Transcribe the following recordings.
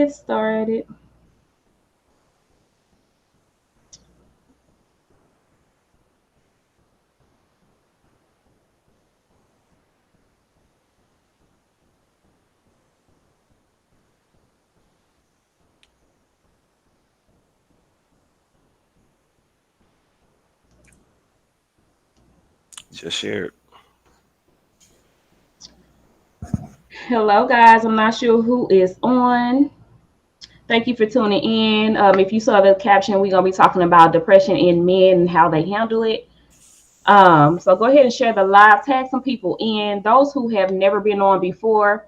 Get started. Just shared. Hello, guys. I'm not sure who is on. Thank you for tuning in. If you saw the caption, we're gonna be talking about depression in men and how they handle it. So go ahead and share the live. Tag some people in. Those who have never been on before.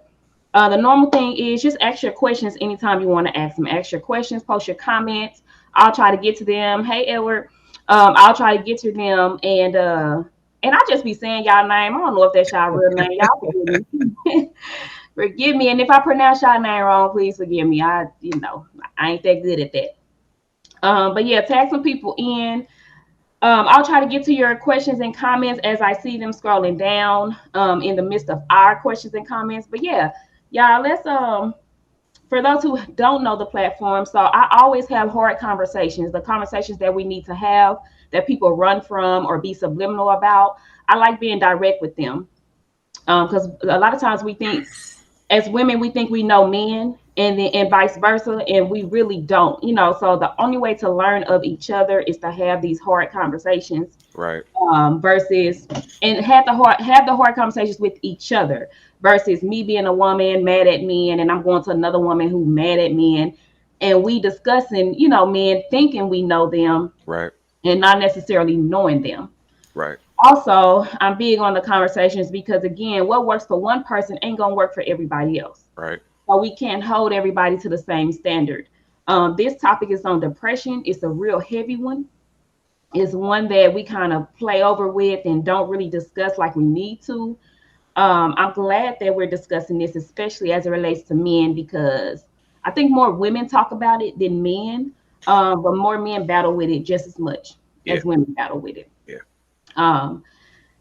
The normal thing is just ask your questions anytime you want to ask them. Ask your questions. Post your comments. I'll try to get to them. Hey, Edward. I'll try to get to them and I just be saying y'all name. I don't know if that's y'all real name. Y'all forgive me. Forgive me. And if I pronounce y'all name wrong, please forgive me. I ain't that good at that. But yeah, tag some people in. I'll try to get to your questions and comments as I see them scrolling down in the midst of our questions and comments. But yeah, y'all, let's for those who don't know the platform, so I always have hard conversations, the conversations that we need to have that people run from or be subliminal about. I like being direct with them because a lot of times we think as women we think we know men and vice versa and we really don't, so the only way to learn of each other is to have these hard conversations Right. versus and have the hard conversations with each other versus me being a woman mad at men and I'm going to another woman who mad at men and we discussing men thinking we know them Right. and not necessarily knowing them. Right. Also, I'm big on the conversations because again, what works for one person ain't gonna work for everybody else. Right. So we can't hold everybody to the same standard. This topic is on depression. It's a real heavy one. It's one that we kind of play over with and don't really discuss like we need to. I'm glad that we're discussing this, especially as it relates to men, because I think more women talk about it than men, but more men battle with it just as much Yeah. as women battle with it. Yeah. Um,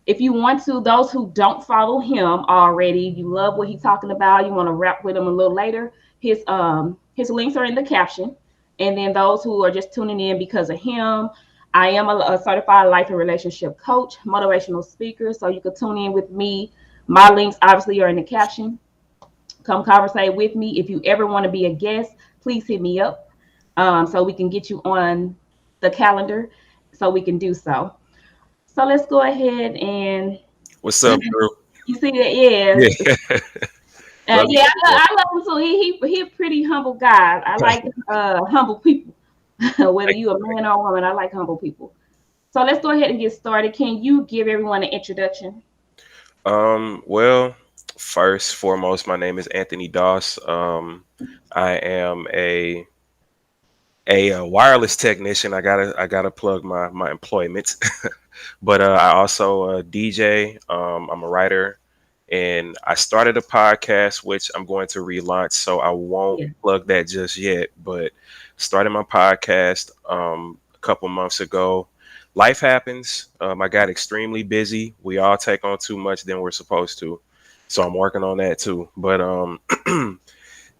if you want to, those who don't follow him already, you love what he's talking about, you want to rap with him a little later, his links are in the caption. And then those who are just tuning in because of him, I am a certified life and relationship coach, motivational speaker. So you can tune in with me. My links obviously are in the caption. Come conversate with me. If you ever want to be a guest, please hit me up so we can get you on the calendar so we can do so. So let's go ahead and What's up, bro? you see that, yeah. Yeah. Love Yeah, you. I love him too. He a pretty humble guy. I like humble people. Whether Thank you a man or a woman, I like humble people. So let's go ahead and get started. Can you give everyone an introduction? you. Well, first, foremost, my name is Anthony Doss. I am a wireless technician. I gotta plug my employment, but I also DJ. I'm a writer, and I started a podcast which I'm going to relaunch. So I won't Yeah. plug that just yet. But started my podcast a couple months ago. Life happens. I got extremely busy. We all take on too much than we're supposed to. So I'm working on that too. But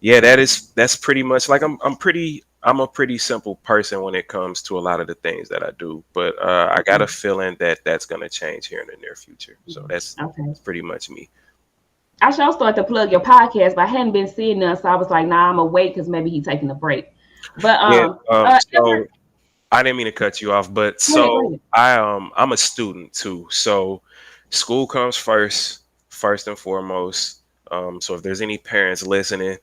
yeah, that's pretty much like I'm a pretty simple person when it comes to a lot of the things that I do, but I got a feeling that that's gonna change here in the near future. So Okay. that's pretty much me. I shall start to plug your podcast, but I hadn't been seeing none, so I was like, nah, I'm gonna wait because maybe he's taking a break. But Yeah. Edward, So I didn't mean to cut you off, but go ahead, go so ahead. I'm a student too. So school comes first and foremost. So if there's any parents listening,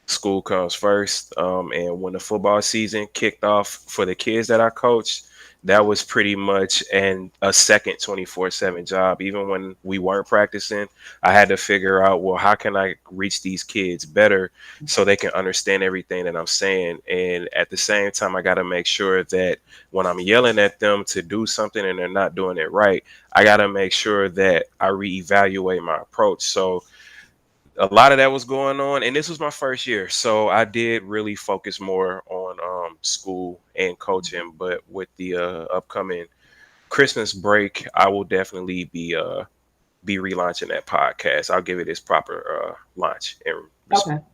school comes first. And when the football season kicked off for the kids that I coached, that was pretty much a second 24/7 job. Even when we weren't practicing, I had to figure out, well, how can I reach these kids better so they can understand everything that I'm saying? And at the same time, I got to make sure that when I'm yelling at them to do something and they're not doing it right, I got to make sure that I reevaluate my approach. So a lot of that was going on, and this was my first year, so I did really focus more on school and coaching. But with the upcoming Christmas break, I will definitely be relaunching that podcast. I'll give it its proper launch and response. Okay.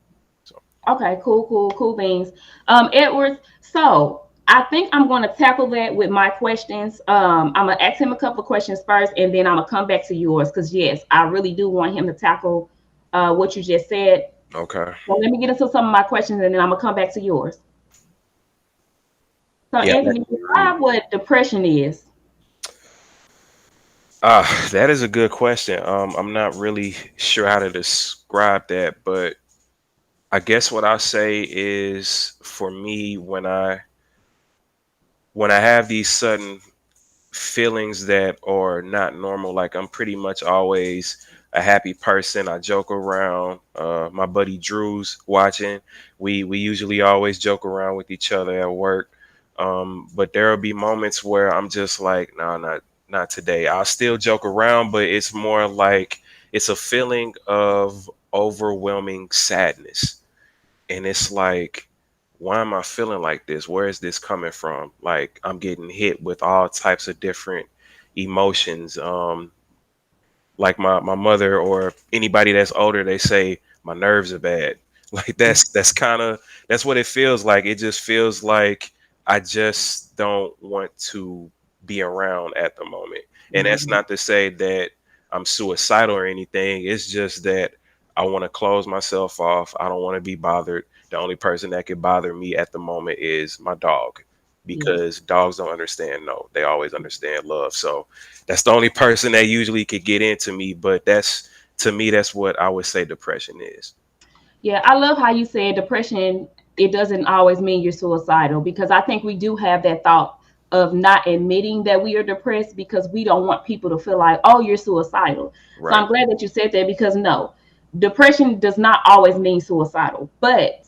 So. Okay, cool beans. Edwards, so I think I'm going to tackle that with my questions. I'm going to ask him a couple of questions first, and then I'm going to come back to yours because, yes, I really do want him to tackle what you just said. Okay. So let me get into some of my questions, and then I'm going to come back to yours. So, Yeah. Anthony, describe what depression is. That is a good question. I'm not really sure how to describe that, but I guess what I'll say is for me when I have these sudden feelings that are not normal, like I'm pretty much always a happy person. I joke around. My buddy Drew's watching. We usually always joke around with each other at work. But there will be moments where I'm just like, no, not today. I'll still joke around, but it's more like it's a feeling of overwhelming sadness, and it's like, why am I feeling like this? Where is this coming from? Like, I'm getting hit with all types of different emotions. Like my mother or anybody that's older, they say my nerves are bad. Like that's kind of that's what it feels like. It just feels like I just don't want to be around at the moment. And that's Mhm. not to say that I'm suicidal or anything. It's just that I want to close myself off. I don't want to be bothered. The only person that could bother me at the moment is my dog, Yes. because dogs don't understand no. They always understand love. So that's the only person that usually could get into me. But that's, to me, that's what I would say depression is. Yeah, I love how you said depression, it doesn't always mean you're suicidal because I think we do have that thought of not admitting that we are depressed because we don't want people to feel like, oh, you're suicidal. So Right. I'm glad that you said that because no, depression does not always mean suicidal, but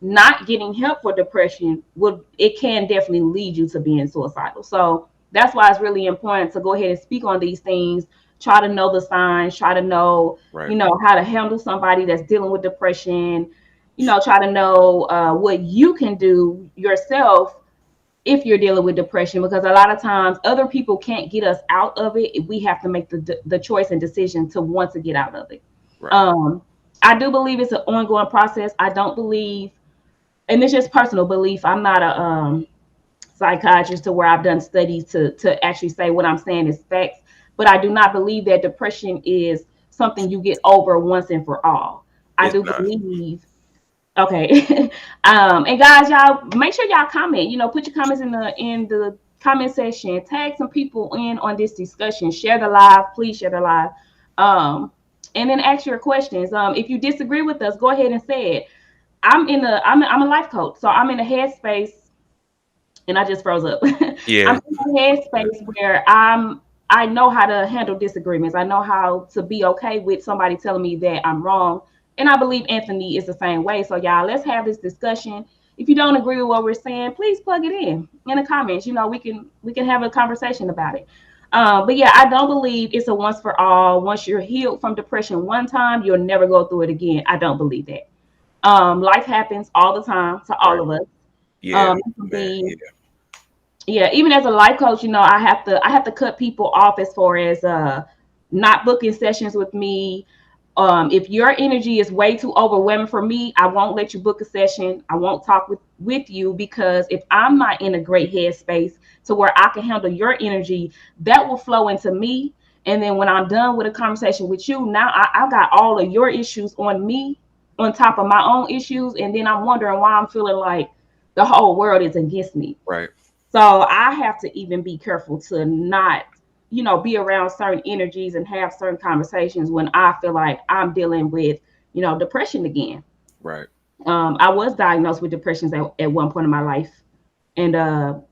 not getting help for depression would it can definitely lead you to being suicidal. So that's why it's really important to go ahead and speak on these things, try to know the signs, try to know Right. how to handle somebody that's dealing with depression, try to know what you can do yourself if you're dealing with depression, because a lot of times other people can't get us out of it. We have to make the choice and decision to want to get out of it. Right. um I do believe it's an ongoing process. I don't believe, and it's just personal belief, I'm not a psychiatrist to where I've done studies to actually say what I'm saying is facts. But I do not believe that depression is something you get over once and for all. I It's do not. believe. Okay. And guys, y'all make sure y'all comment. Put your comments in the comment section. Tag some people in on this discussion. Share the live. Please share the live. Um, and then ask your questions. If you disagree with us, go ahead and say it. I'm a life coach, so I'm in a headspace, and I just froze up. I'm Yeah. in a headspace where I know how to handle disagreements. I know how to be okay with somebody telling me that I'm wrong. And I believe Anthony is the same way. So y'all, let's have this discussion. If you don't agree with what we're saying, please plug it in the comments. We can have a conversation about it. But yeah, I don't believe it's a once for all. Once you're healed from depression one time, you'll never go through it again. I don't believe that. Life happens all the time to all Right. of us. Yeah. It can Man. be, Yeah. yeah, even as a life coach, I have to cut people off as far as not booking sessions with me. If your energy is way too overwhelming for me, I won't let you book a session. I won't talk with you, because if I'm not in a great headspace to where I can handle your energy, that will flow into me. And then when I'm done with a conversation with you, now I got all of your issues on me on top of my own issues. And then I'm wondering why I'm feeling like the whole world is against me. Right. So I have to even be careful to not, be around certain energies and have certain conversations when I feel like I'm dealing with, depression again. Right. I was diagnosed with depression at one point in my life, and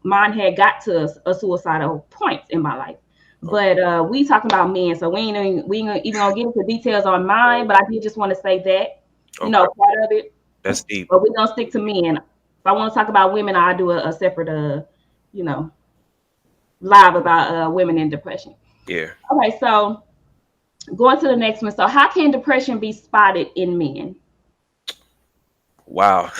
mine had got to a suicidal point in my life. Okay. But we talking about men, so we ain't even gonna get into details on mine. But I did just want to say that, Okay. part of it. That's deep. But we're gonna stick to men. If I want to talk about women, I'll do a separate you know live about women in depression. Yeah. Okay, so going to the next one. So how can depression be spotted in men? Wow.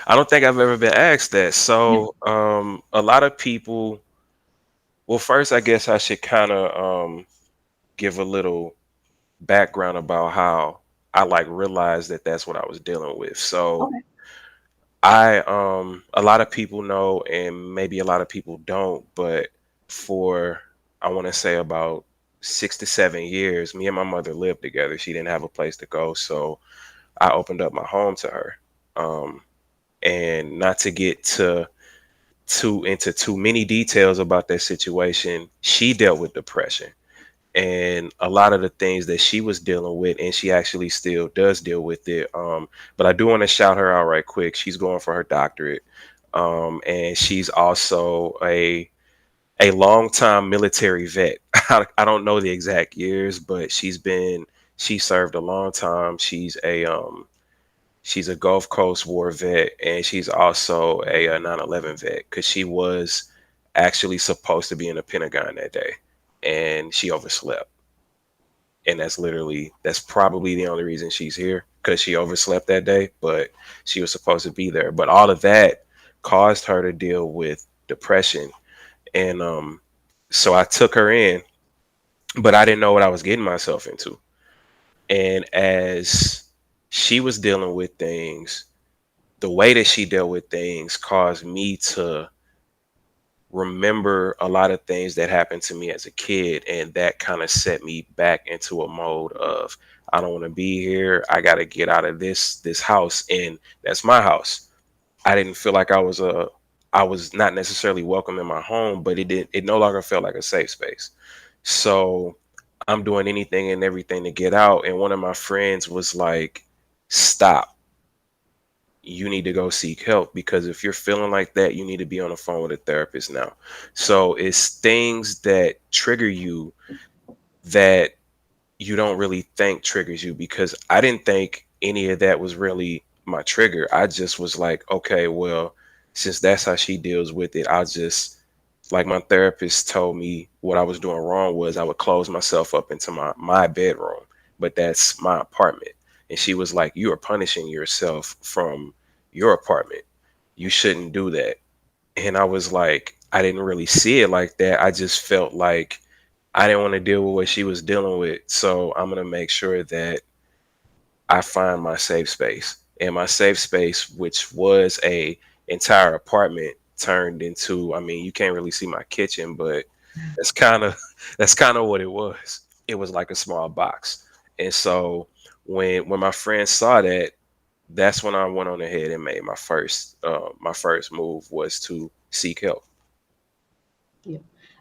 I don't think I've ever been asked that. So, a lot of people. Well, first, I guess I should kind of give a little background about how I like realized that that's what I was dealing with. So Okay. a lot of people know, and maybe a lot of people don't, but for, I want to say about 6 to 7 years, me and my mother lived together. She didn't have a place to go, so I opened up my home to her. Um, and not to get too into too many details about that situation, she dealt with depression and a lot of the things that she was dealing with, and she actually still does deal with it. But I do want to shout her out right quick. She's going for her doctorate, and she's also a longtime military vet. I don't know the exact years, but she served a long time. She's a Gulf Coast War vet, and she's also a 9/11 vet because she was actually supposed to be in the Pentagon that day, and she overslept. And that's probably the only reason she's here because she overslept that day, but she was supposed to be there. But all of that caused her to deal with depression, and so I took her in, but I didn't know what I was getting myself into. And as she was dealing with things, the way that she dealt with things caused me to remember a lot of things that happened to me as a kid, and that kind of set me back into a mode of, I don't want to be here. I got to get out of this house, and that's my house. I didn't feel like I was not necessarily welcome in my home, but it no longer felt like a safe space. So I'm doing anything and everything to get out, and one of my friends was like, stop, you need to go seek help, because if you're feeling like that, you need to be on the phone with a therapist now. So it's things that trigger you that you don't really think triggers you, because I didn't think any of that was really my trigger. I just was like, okay, well, since that's how she deals with it, I'll just, like my therapist told me what I was doing wrong was I would close myself up into my bedroom, but that's my apartment. And she was like, you are punishing yourself from your apartment. You shouldn't do that. And I was like, I didn't really see it like that. I just felt like I didn't want to deal with what she was dealing with. So I'm going to make sure that I find my safe space. And my safe space, which was a entire apartment, turned into, I mean, you can't really see my kitchen, but that's kind of that's kind of what it was. It was like a small box. And so when my friends saw that, that's when I went on ahead and made my first move was to seek help. Yeah.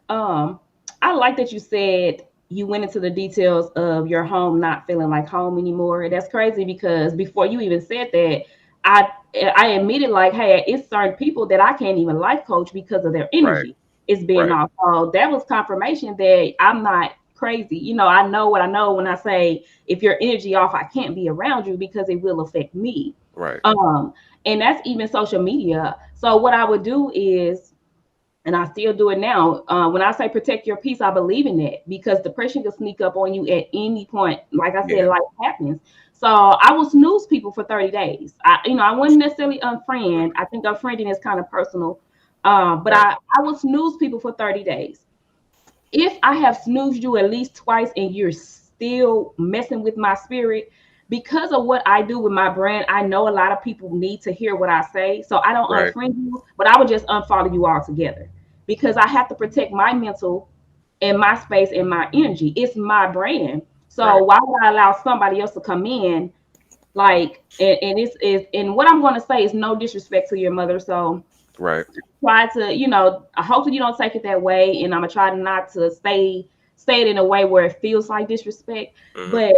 Um, I like that you said you went into the details of your home not feeling like home anymore. That's crazy because before you even said that, I I admitted like, hey, it's certain people that I can't even life coach because of their Right, energy. It's being right, off. So that was confirmation that I'm not crazy. You know, I know what I know when I say if your energy off, I can't be around you because it will affect me. right, Um, and that's even social media. So what I would do is, and I still do it now. When I say protect your peace, I believe in that because depression can sneak up on you at any point. Like I said, yeah, life happens. So I will snooze people for 30 days. I wouldn't necessarily unfriend. mhm, I think unfriending is kind of personal. But right, I will snooze people for 30 days. If I have snoozed you at least twice and you're still messing with my spirit, because of what I do with my brand, I know a lot of people need to hear what I say. So I don't right, unfriend you, but I would just unfollow you altogether because I have to protect my mental and my space and my energy. It's my brand. So right, why would I allow somebody else to come in like and it's is and what I'm gonna say is no disrespect to your mother. So right, try to, hopefully you don't take it that way. And I'm gonna try not to say it in a way where it feels like disrespect. mhm, But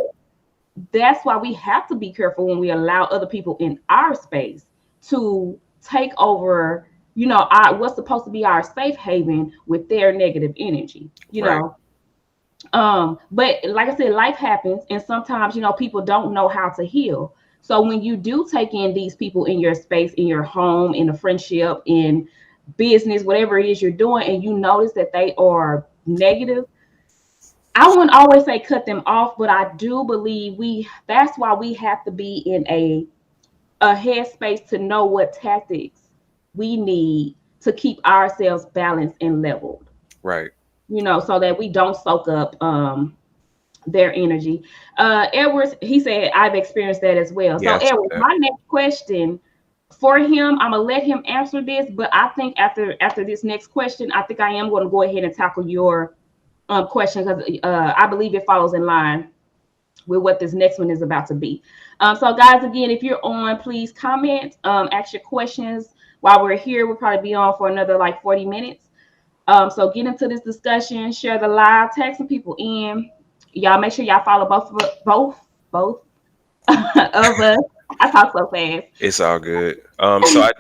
that's why we have to be careful when we allow other people in our space to take over, what's supposed to be our safe haven with their negative energy, right, but like I said, life happens, and sometimes people don't know how to heal. So when you do take in these people in your space, in your home, in a friendship, in business, whatever it is you're doing, and you notice that they are negative, I wouldn't always say cut them off, but I do believe that's why we have to be in a headspace to know what tactics we need to keep ourselves balanced and leveled, right, so that we don't soak up their energy. Edwards, he said, I've experienced that as well. So, Yeah, I saw Edwards, that. my next question for him, I'm gonna let him answer this, but I think after this next question, I think I am going to go ahead and tackle your question because I believe it follows in line with what this next one is about to be. So, guys, again, if you're on, please comment, ask your questions while we're here. We'll probably be on for another like 40 minutes. So get into this discussion, share the live, tag some people in. Y'all make sure y'all follow both of us. I talk so fast. It's all good. So I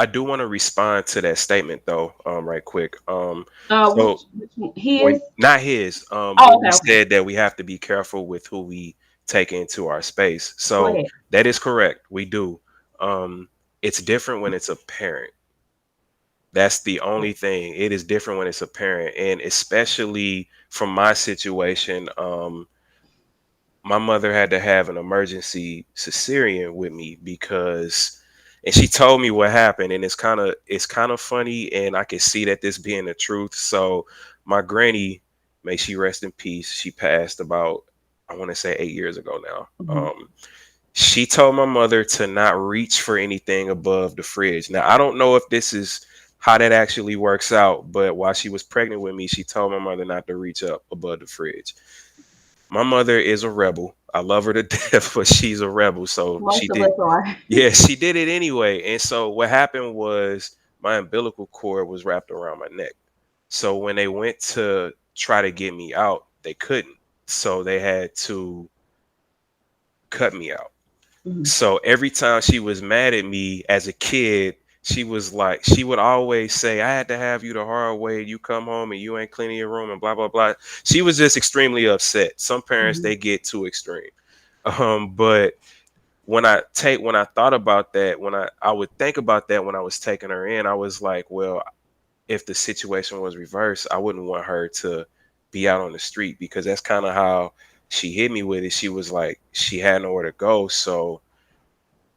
do want to respond to that statement though, right quick. So Which when his? not his, Oh, when we okay, okay. said that we have to be careful with who we take into our space. Go So ahead. that is correct. We do. Um, it's different when it's a parent. That's the only thing. It is different when it's a parent, and especially from my situation, my mother had to have an emergency cesarean with me because, and she told me what happened, and it's kind of funny, and I can see that this being the truth. So my granny, may she rest in peace, she passed about, I want to say, 8 years ago now. Mhm. She told my mother to not reach for anything above the fridge. Now I don't know if this is how that actually works out, but while she was pregnant with me, she told my mother not to reach up above the fridge. My mother is a rebel. I love her to death, but she's a rebel. So she Most of did, us are. yeah, she did it anyway. And so what happened was my umbilical cord was wrapped around my neck. So when they went to try to get me out, they couldn't. So they had to cut me out. Mhm. So every time she was mad at me as a kid, she was like, she would always say, I had to have you the hard way. You come home and you ain't cleaning your room and blah, blah, blah. She was just extremely upset. Some parents, Mhm. they get too extreme. But when I thought about that, I would think about that when I was taking her in, I was like, well, if the situation was reversed, I wouldn't want her to be out on the street because that's kind of how she hit me with it. She was like, she had nowhere to go. So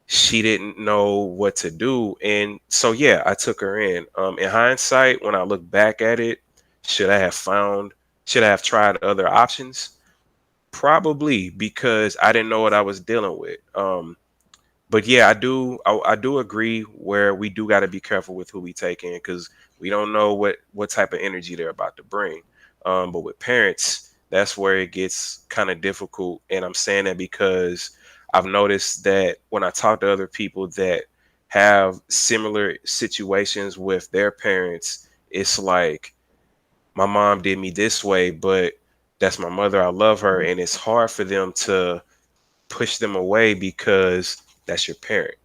she didn't know what to do. And so, yeah, I took her in. In hindsight, when I look back at it, should I have found, should I have tried other options? Probably because I didn't know what I was dealing with. But yeah, I do agree where we do got to be careful with who we take in because we don't know what type of energy they're about to bring. But with parents, that's where it gets kind of difficult, and I'm saying that because I've noticed that when I talk to other people that have similar situations with their parents, it's like my mom did me this way, but that's my mother. I love her, and it's hard for them to push them away because that's your parent.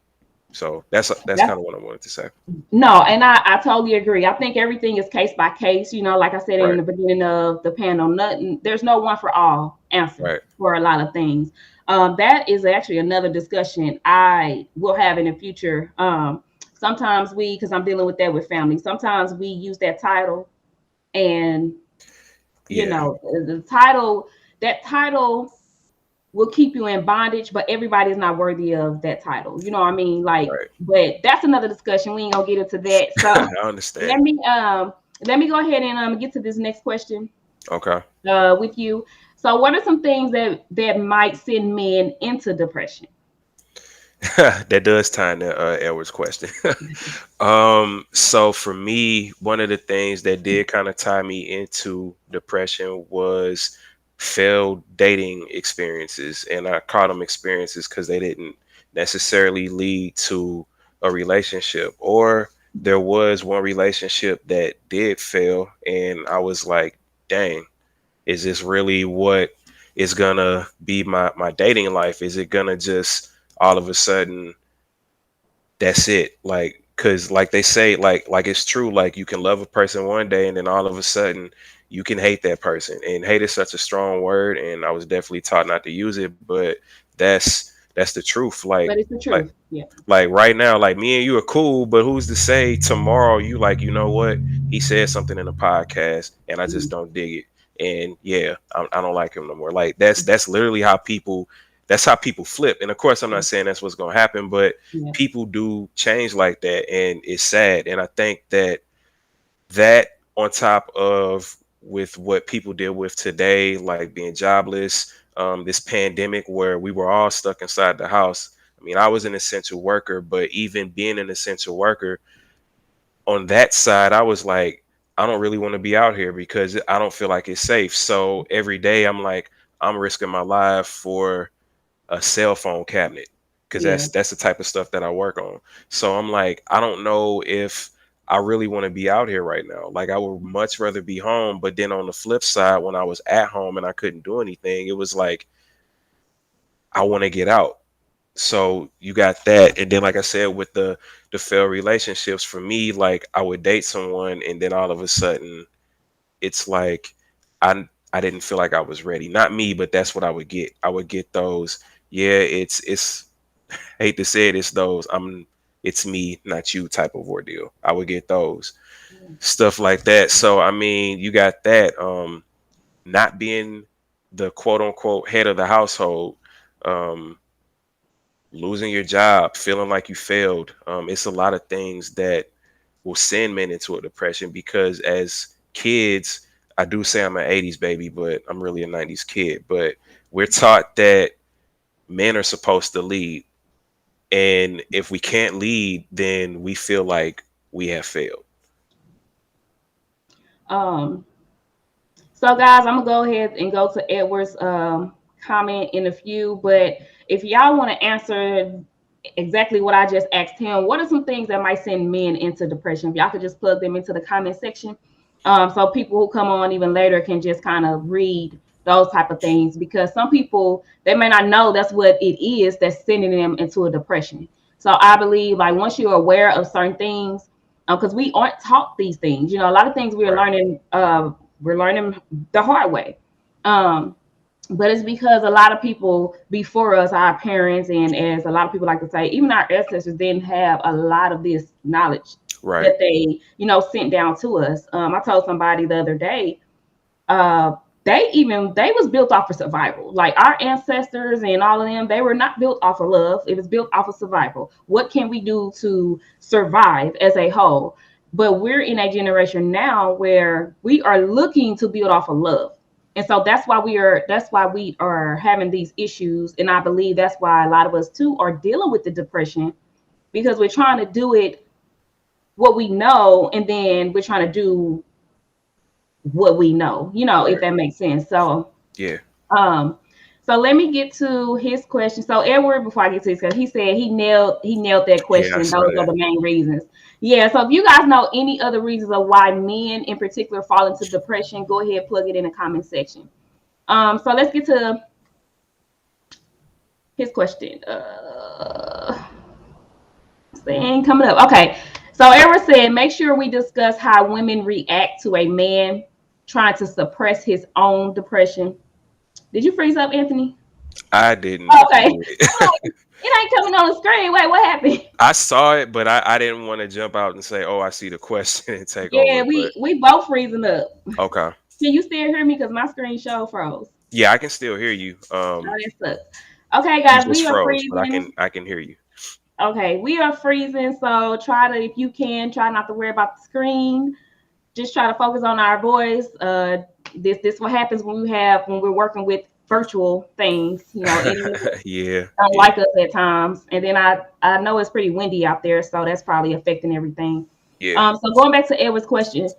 So that's That's kind of what I wanted to say. no, and I totally agree. I think everything is case by case. You know, like I said in Right, the beginning of the panel, nothing. There's no one for all answer right, for a lot of things. That is actually another discussion I will have in the future. Sometimes we, because I'm dealing with that with family. Sometimes we use that title, and you yeah, know, the title. That title will keep you in bondage, but everybody's not worthy of that title. You know what I mean? Like, right. but that's another discussion. We ain't gonna get into that. So I understand. let me let me go ahead and get to this next question Okay. with you. So what are some things that might send men into depression? That does tie into Edward's question. So for me, one of the things that did kind of tie me into depression was failed dating experiences. And I call them experiences because they didn't necessarily lead to a relationship. Or there was one relationship that did fail. And I was like, dang, is this really what is gonna be my dating life? Is it gonna just all of a sudden that's it? Like, cause like they say, like it's true, like you can love a person one day and then all of a sudden you can hate that person. And hate is such a strong word, and I was definitely taught not to use it, but that's the truth. But it's the Like truth. Yeah. like right now, like me and you are cool, but who's to say tomorrow you like, you know what? He said something in a podcast and I just Mhm. don't dig it. And yeah, I don't like him no more. Like that's literally how people, that's how people flip. And of course, I'm not saying that's what's going to happen, but Yeah. people do change like that. And it's sad. And I think that on top of with what people deal with today, like being jobless, this pandemic where we were all stuck inside the house. I mean, I was an essential worker, but even being an essential worker, on that side, I was like, I don't really want to be out here because I don't feel like it's safe. So every day I'm like, I'm risking my life for a cell phone cabinet because Yeah. that's the type of stuff that I work on. So I'm like, I don't know if I really want to be out here right now. Like I would much rather be home. But then on the flip side, when I was at home and I couldn't do anything, it was like I want to get out. So you got that. And then like I said, with the failed relationships, for me, like I would date someone and then all of a sudden it's like I didn't feel like I was ready. Not me, but that's what I would get. I would get those, yeah, it's hate to say it, it's those it's me, not you type of ordeal. I would get those stuff like that. So I mean, you got that. Not being the quote unquote head of the household, um, losing your job, feeling like you failed. It's a lot of things that will send men into a depression because as kids, I do say I'm an 80s baby, but I'm really a 90s kid. But we're taught that men are supposed to lead. And if we can't lead, then we feel like we have failed. Um, so guys, I'm gonna go ahead and go to Edward's comment in a few, but if y'all want to answer exactly what I just asked him, what are some things that might send men into depression? If y'all could just plug them into the comment section, so people who come on even later can just kind of read those type of things, because some people, they may not know that's what it is that's sending them into a depression. So I believe like once you're aware of certain things, because we aren't taught these things, a lot of things Right. we're learning the hard way. Um, but it's because a lot of people before us, our parents, and as a lot of people like to say, even our ancestors didn't have a lot of this knowledge Right. that they, sent down to us. I told somebody the other day, uh, they was built off of survival. Like our ancestors and all of them, they were not built off of love. It was built off of survival. What can we do to survive as a whole? But we're in a generation now where we are looking to build off of love. And so that's why we are having these issues. And I believe that's why a lot of us too are dealing with the depression, because we're trying to do it what we know, and then we're trying to do what we know, if Right. that makes sense. So, Yeah. um, so let me get to his question. So Edward, before I get to his question, he said he nailed that Yeah, I question. saw Those are that. the main reasons. Yeah. So if you guys know any other reasons of why men in particular fall into depression, go ahead, plug it in the comment section. So let's get to his question. Thing coming up. Okay. So Edward said, make sure we discuss how women react to a man trying to suppress his own depression. Did you freeze up, Anthony? I didn't, but you Okay. did. It ain't coming on the screen. Wait, what happened? I saw it, but I didn't want to jump out and say, "Oh, I see the question" and take Yeah, over. we But we both freezing up. okay, Can you still hear me? Because my screen show froze. yeah, I can still hear you. Oh, that sucks. Okay, You guys, just we are froze, but freezing. I can hear you. Okay, we are freezing. So try to, if you can, try not to worry about the screen. Just try to focus on our voice. This what happens when we're working with virtual things. It Yeah, don't yeah, like us at times. And then I know it's pretty windy out there, so that's probably affecting everything. yeah. So going back to Edward's question.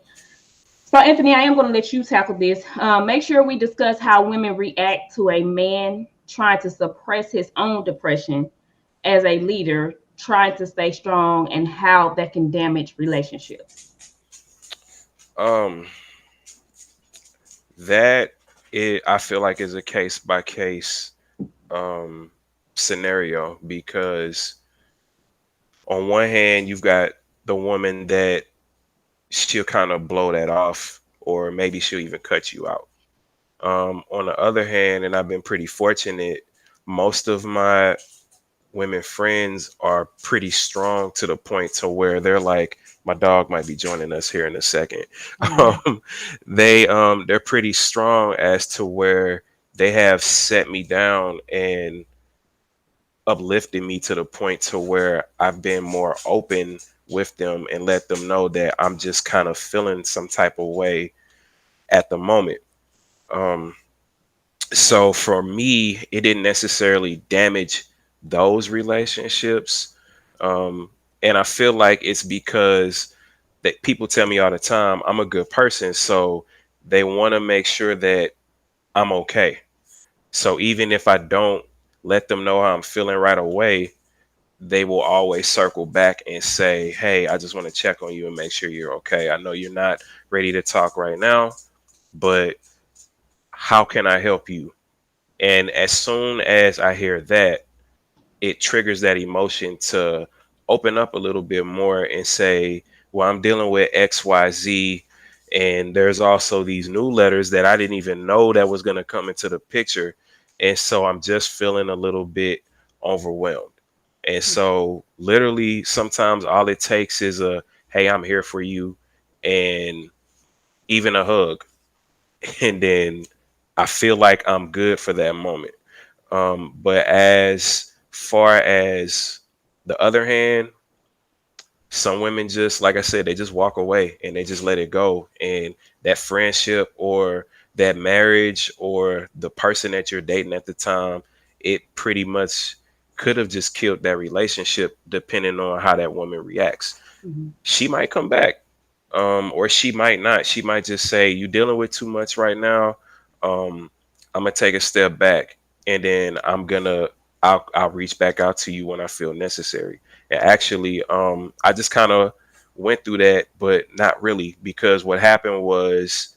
So Anthony, I am going to let you tackle this. Make sure we discuss how women react to a man trying to suppress his own depression as a leader, trying to stay strong, and how that can damage relationships. Um, that I feel like is a case by case um scenario because on one hand you've got the woman that she'll kind of blow that off, or maybe she'll even cut you out. On the other hand, and I've been pretty fortunate, most of my women friends are pretty strong to the point to where they're like, my dog might be joining us here in a second. Oh, Um, they're pretty strong as to where they have set me down and uplifted me to the point to where I've been more open with them and let them know that I'm just kind of feeling some type of way at the moment. Um, so for me, it didn't necessarily damage those relationships. Um, and I feel like it's because that people tell me all the time I'm a good person, so they want to make sure that I'm okay. So even if I don't let them know how I'm feeling right away, they will always circle back and say, "Hey, I just want to check on you and make sure you're okay. I know you're not ready to talk right now, but how can I help you?" And as soon as I hear that, it triggers that emotion to open up a little bit more and say, well, I'm dealing with XYZ. And there's also these new letters that I didn't even know that was going to come into the picture. And so I'm just feeling a little bit overwhelmed. And so literally sometimes all it takes is a, hey, I'm here for you, and even a hug. And then I feel like I'm good for that moment. But as far as the other hand, some women just, like I said, they just walk away and they just let it go. And that friendship or that marriage or the person that you're dating at the time, it pretty much could have just killed that relationship depending on how that woman reacts. Mhm. She might come back, or she might not. She might just say, "You dealing with too much right now. Um, I'm gonna take a step back, and then I'll reach back out to you when I feel necessary." And actually, I just kind of went through that, but not really, because what happened was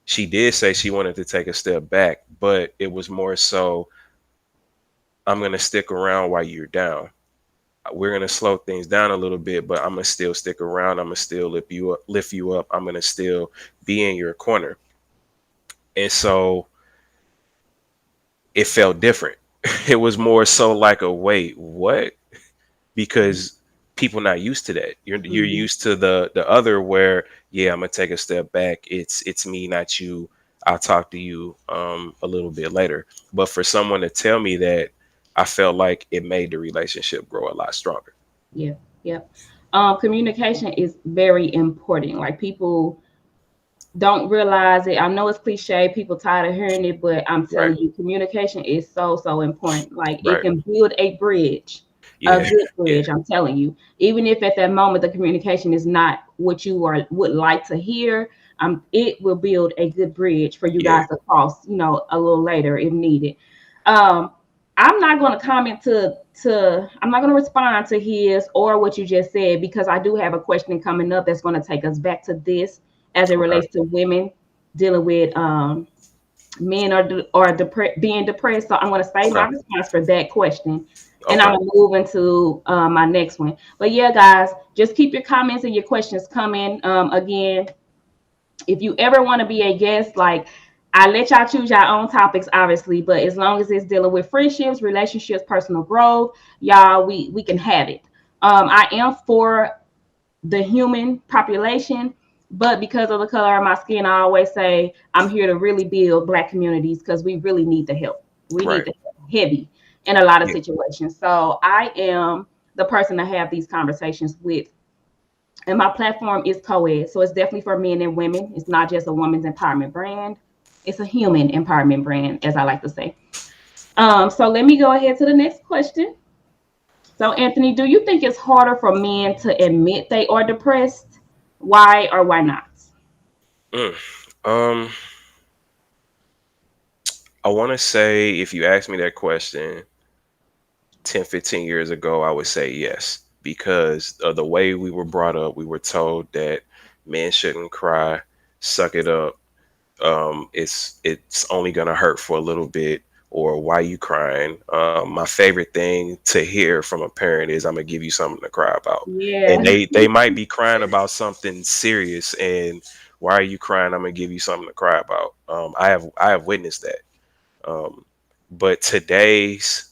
she did say she wanted to take a step back, but it was more so, "I'm gonna stick around while you're down. We're gonna slow things down a little bit, but I'm gonna still stick around. I'm gonna still lift you up. I'm gonna still be in your corner." And so it felt different. It was more so like a, wait, what? Because people not used to that. You're Mhm. used to the other where, yeah, I'm gonna take a step back. It's me, not you. I'll talk to you a little bit later. But for someone to tell me that, I felt like it made the relationship grow a lot stronger. Yeah, yeah. Communication is very important. Like people don't realize it. I know it's cliche, people tired of hearing it, but I'm Right. telling you, communication is so, so important. Like it Right. can build a Yeah. good Yeah. bridge. I'm telling you, even if at that moment the communication is not what you are would like to hear, it will build a good bridge for you Yeah. guys to cross, a little later if needed. Um, I'm not going to comment I'm not going to respond to his or what you just said because I do have a question coming up that's going to take us back to this as it Okay. relates to women dealing with men being depressed. So I'm going to save Okay. my response for that question, and I'm Okay. going to move into my next one. But yeah, guys, just keep your comments and your questions coming. Again, if you ever want to be a guest, like I let y'all choose your own topics, obviously, but as long as it's dealing with friendships, relationships, personal growth, y'all, we can have it. I am for the human population, but because of the color of my skin, I always say I'm here to really build Black communities because we really need the help. We need Right. the help heavy in a lot of Yeah. situations. So I am the person to have these conversations with. And my platform is co-ed. So it's definitely for men and women. It's not just a woman's empowerment brand. It's a human empowerment brand, as I like to say. So let me go ahead to the next question. So, Anthony, do you think it's harder for men to admit they are depressed? Why or why not? Mm. Um, I want to say, if you asked me that question 10, 15 years ago, I would say yes, because of the way we were brought up. We were told that men shouldn't cry, suck it up. It's only gonna hurt for a little bit, or why you crying? My favorite thing to hear from a parent is, "I'm gonna give you something to cry about," and Yeah. they might be crying about something serious, and why are you crying? I'm gonna give you something to cry about. I have witnessed that. Um, but today's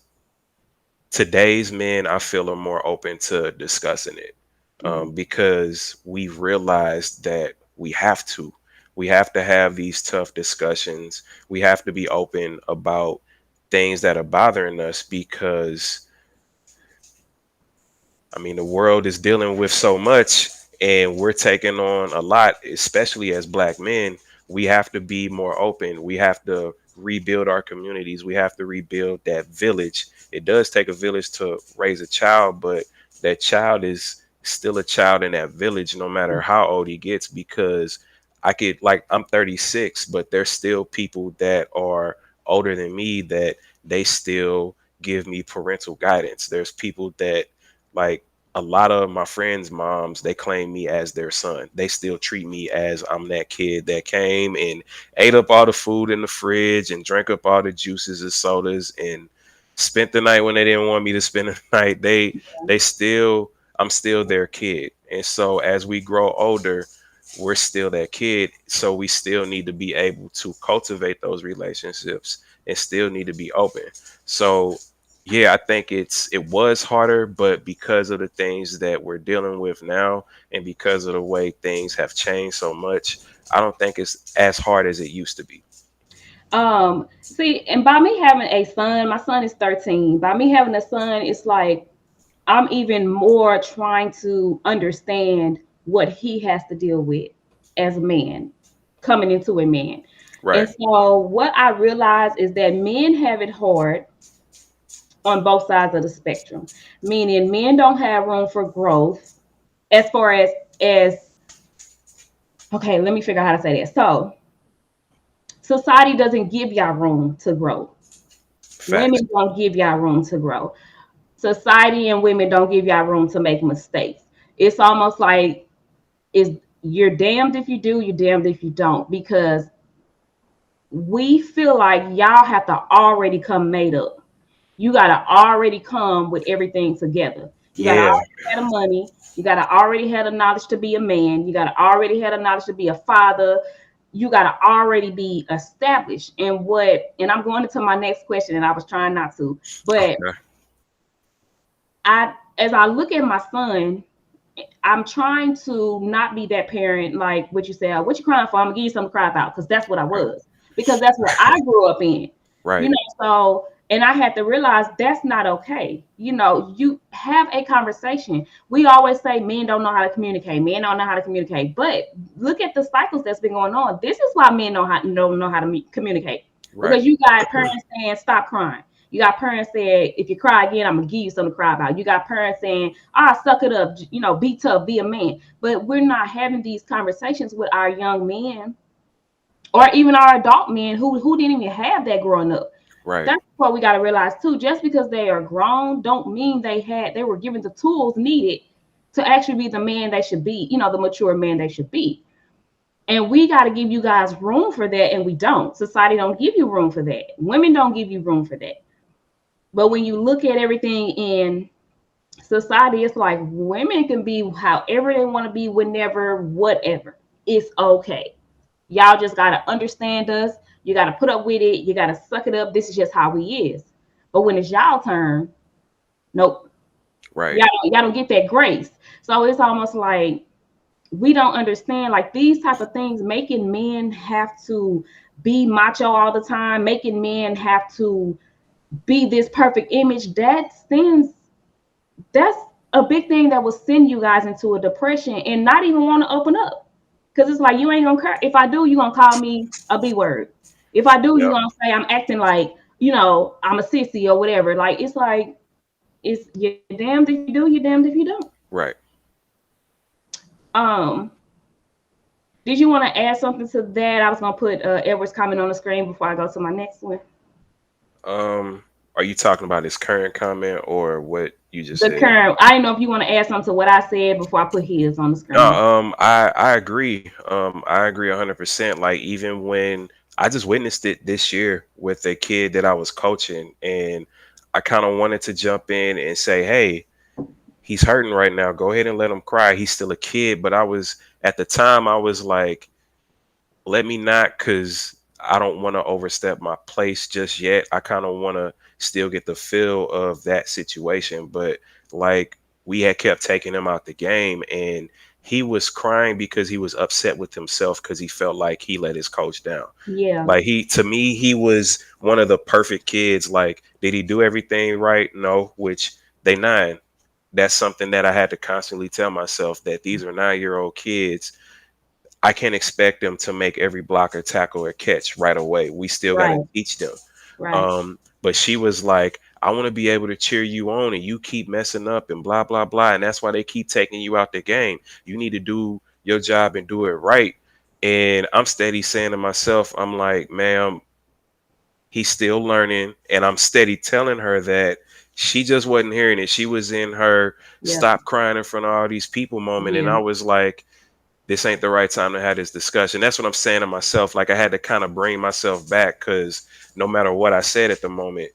men, I feel, are more open to discussing it, Mhm. because we've realized that we have to have these tough discussions. We have to be open about things that are bothering us, because I mean the world is dealing with so much, and we're taking on a lot, especially as Black men. we have to be more open. We have to rebuild our communities. We have to rebuild that village. It does take a village to raise a child, but that child is still a child in that village, no matter how old he gets, because I could, like, I'm 36, but there's still people that are older than me that they still give me parental guidance. There's people that, like, a lot of my friends' moms, they claim me as their son. They still treat me as I'm that kid that came and ate up all the food in the fridge and drank up all the juices and sodas and spent the night when they didn't want me to spend the night. They still, I'm still their kid. And so as we grow older, we're still that kid. So we still need to be able to cultivate those relationships and still need to be open. So yeah, I think it was harder, but because of the things that we're dealing with now and because of the way things have changed so much, I don't think it's as hard as it used to be. See, and by me having a son, my son is 13. By me having a son, it's like I'm even more trying to understand what he has to deal with as a man, coming into a man. And Right. so what I realize is that men have it hard on both sides of the spectrum, meaning men don't have room for growth as far as okay, let me figure out how to say that. So society doesn't give y'all room to grow. Facts. Women don't give y'all room to grow. Society and women don't give y'all room to make mistakes. It's almost like is you're damned if you do, you're damned if you don't, because we feel like y'all have to already come made up. You gotta already come with everything together. You gotta Yeah. already have the money. You gotta already have the knowledge to be a man. You gotta already have the knowledge to be a father. You gotta already be established. And what? And I'm going into my next question, and I was trying not to, but Okay. as I look at my son, I'm trying to not be that parent like what you said. What you crying for? I'm gonna give you something to cry about because that's what I was. Because that's what I grew up in. You Right. know, so and I had to realize that's not okay. You know, you have a conversation. We always say men don't know how to communicate. Men don't know how to communicate. But look at the cycles that's been going on. This is why men don't know how to communicate. Right. Because you got parents saying stop crying. You got parents saying, if you cry again, I'm gonna give you something to cry about. You got parents saying, suck it up, you know, be tough, be a man. But we're not having these conversations with our young men or even our adult men who didn't even have that growing up. Right. That's what we gotta realize too. Just because they are grown, don't mean they were given the tools needed to actually be the man they should be, you know, the mature man they should be. And we got to give you guys room for that, and we don't. Society don't give you room for that. Women don't give you room for that. But when you look at everything in society, it's like women can be however they want to be, whenever, whatever. It's okay. Y'all just gotta understand us. You gotta put up with it. You gotta suck it up. This is just how we is. But when it's y'all turn, nope. Right. Y'all don't get that grace. So it's almost like we don't understand like these type of things, making men have to be macho all the time, making men have to be this perfect image. That's a big thing that will send you guys into a depression and not even want to open up. Because it's like you ain't gonna care. If I do, you're gonna call me a B word. If I do, you're Yep. gonna say I'm acting like, you know, I'm a sissy or whatever. Like it's like it's you're damned if you do, you're damned if you don't. Right. Um, did you want to add something to that? I was gonna put Edward's comment on the screen before I go to my next one. Um, are you talking about his current comment or what you just The said? current. I don't know if you want to add something to what I said before I put his on the No, screen. I agree. I agree 100%. Like, even when I just witnessed it this year with a kid that I was coaching, and I kind of wanted to jump in and say, "Hey, he's hurting right now. Go ahead and let him cry. He's still a kid." But I was, at the time, I was like, let me not, because I don't want to overstep my place just yet. I kind of want to still get the feel of that situation. But, like, we had kept taking him out the game, and he was crying because he was upset with himself because he felt like he let his coach down. Yeah, Like, to me, he was one of the perfect kids. Like, did he do everything right? No, which they 9. That's something that I had to constantly tell myself, that these are 9-year-old kids. I can't expect them to make every block or tackle or catch right away. We still got to Right. teach them. Right. But she was like, I want to be able to cheer you on and you keep messing up and blah, blah, blah. And that's why they keep taking you out the game. You need to do your job and do it right. And I'm steady saying to myself, I'm like, ma'am, he's still learning. And I'm steady telling her that she just wasn't hearing it. She was in her Yeah. stop crying in front of all these people moment. And Yeah. I was like, this ain't the right time to have this discussion. That's what I'm saying to myself. Like I had to kind of bring myself back because no matter what I said at the moment,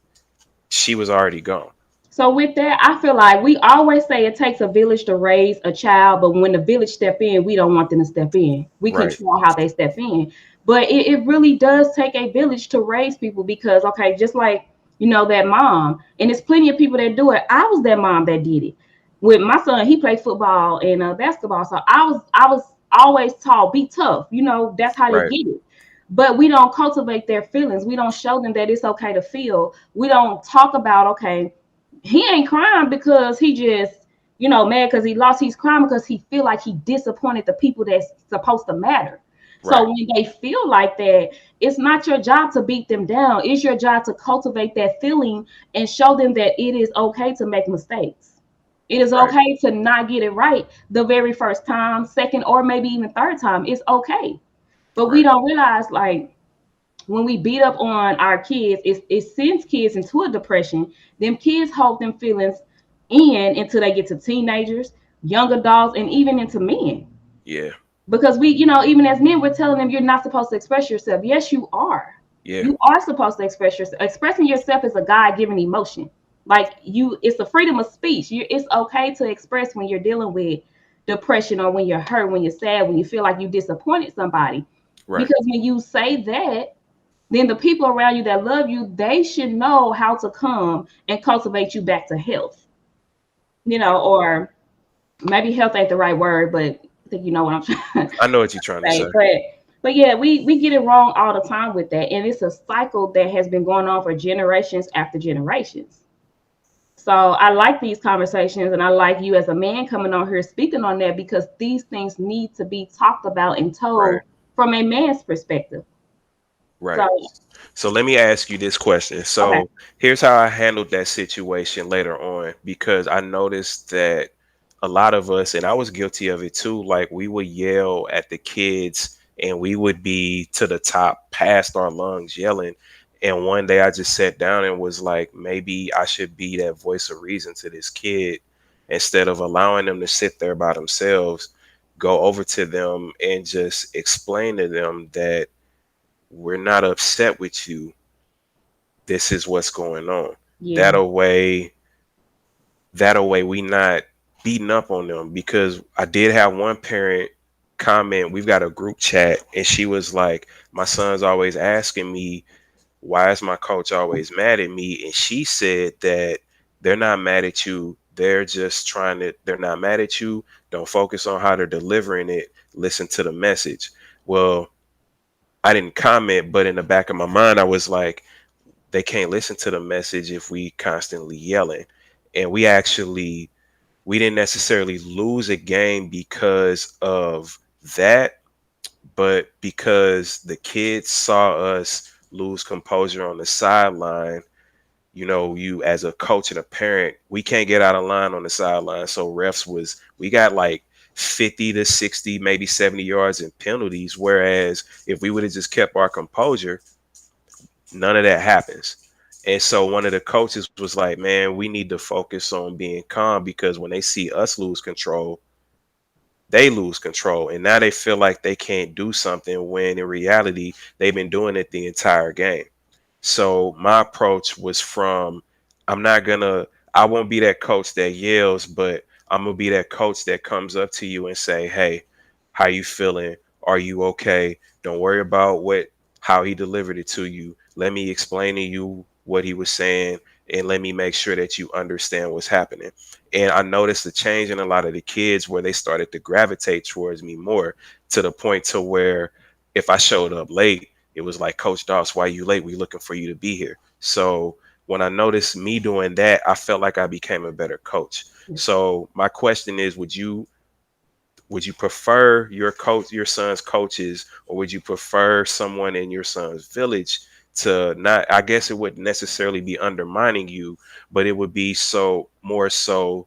she was already gone. So with that, I feel like we always say it takes a village to raise a child, but when the village step in, we don't want them to step in. We Right. control how they step in. But it really does take a village to raise people because okay, just like that mom, and there's plenty of people that do it. I was that mom that did it. With my son, he played football and basketball, so I was always taught be tough. That's how they Right. get it. But we don't cultivate their feelings. We don't show them that it's okay to feel. We don't talk about okay, he ain't crying because he just mad because he lost. He's crying because he feel like he disappointed the people that's supposed to matter. So Right. when they feel like that, it's not your job to beat them down. It's your job to cultivate that feeling and show them that it is okay to make mistakes. It is Right. okay to not get it right the very first time, second, or maybe even third time. It's okay. But we Right. don't realize like when we beat up on our kids, it sends kids into a depression. Them kids hold them feelings in until they get to teenagers, young adults, and even into men. Yeah. Because even as men, we're telling them you're not supposed to express yourself. Yes, you are. Yeah. You are supposed to express yourself. Expressing yourself is a God-given emotion. Like it's a freedom of speech. It's okay to express when you're dealing with depression or when you're hurt, when you're sad, when you feel like you disappointed somebody. Right. Because when you say that, then the people around you that love you, they should know how to come and cultivate you back to health, or maybe health ain't the right word, but I think you know what I'm trying to I know what you're trying to say. say. But yeah, we get it wrong all the time with that. And it's a cycle that has been going on for generations after generations. So I like these conversations and I like you as a man coming on here speaking on that because these things need to be talked about and Right. told from a man's perspective. Right. So So let me ask you this question. okay. So here's how I handled that situation later on because I noticed that a lot of us, and I was guilty of it too, like we would yell at the kids and we would be to the top past our lungs yelling. And one day I just sat down and was like, maybe I should be that voice of reason to this kid instead of allowing them to sit there by themselves, go over to them and just explain to them that we're not upset with you. This is what's going on. Yeah. That way, that way we not beating up on them because I did have one parent comment. We've got a group chat, and she was like, "My son's always asking me why is my coach always mad at me?" And she said that they're not mad at you. They're just trying to. They're not mad at you. Don't focus on how they're delivering it. Listen to the message. Well, I didn't comment, but in the back of my mind, I was like, they can't listen to the message if we constantly yelling. And we didn't necessarily lose a game because of that, but because the kids saw us lose composure on the sideline. You as a coach and a parent, we can't get out of line on the sideline. So we got like 50 to 60, maybe 70 yards in penalties. Whereas if we would have just kept our composure, none of that happens. And so one of the coaches was like, man, we need to focus on being calm because when they see us lose control, they lose control. And now they feel like they can't do something when in reality, they've been doing it the entire game. So my approach was from, I'm not gonna, I won't be that coach that yells, but I'm gonna be that coach that comes up to you and say, hey, how you feeling? Are you okay? Don't worry about how he delivered it to you. Let me explain to you what he was saying and let me make sure that you understand what's happening. And I noticed a change in a lot of the kids where they started to gravitate towards me more to the point to where if I showed up late, it was like, Coach Doss, why are you late? We looking for you to be here. So when I noticed me doing that, I felt like I became a better coach. So my question is, would you prefer your son's coaches, or would you prefer someone in your son's village to not, I guess it wouldn't necessarily be undermining you, but it would be so more so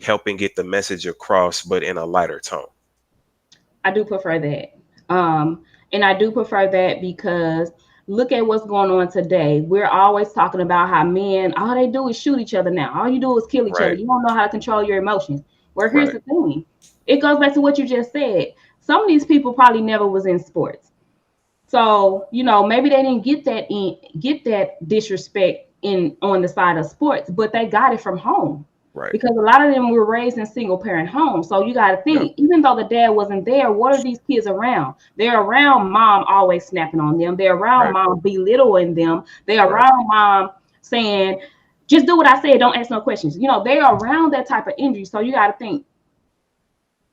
helping get the message across, but in a lighter tone. I do prefer that. Um, and I do prefer that because look at what's going on today. We're always talking about how men, all they do is shoot each other now. All you do is kill each other. Right, You don't know how to control your emotions. Well, here's right, the thing. It goes back to what you just said. Some of these people probably never was in sports. So, maybe they didn't get that disrespect in on the side of sports, but they got it from home right. because a lot of them were raised in single parent homes. So you got to Yep, think, even though the dad wasn't there, what are these kids around? They're around mom always snapping on them. They're around right, mom belittling them. They're right, around mom saying, just do what I said, don't ask no questions. They're around that type of energy. So you got to think,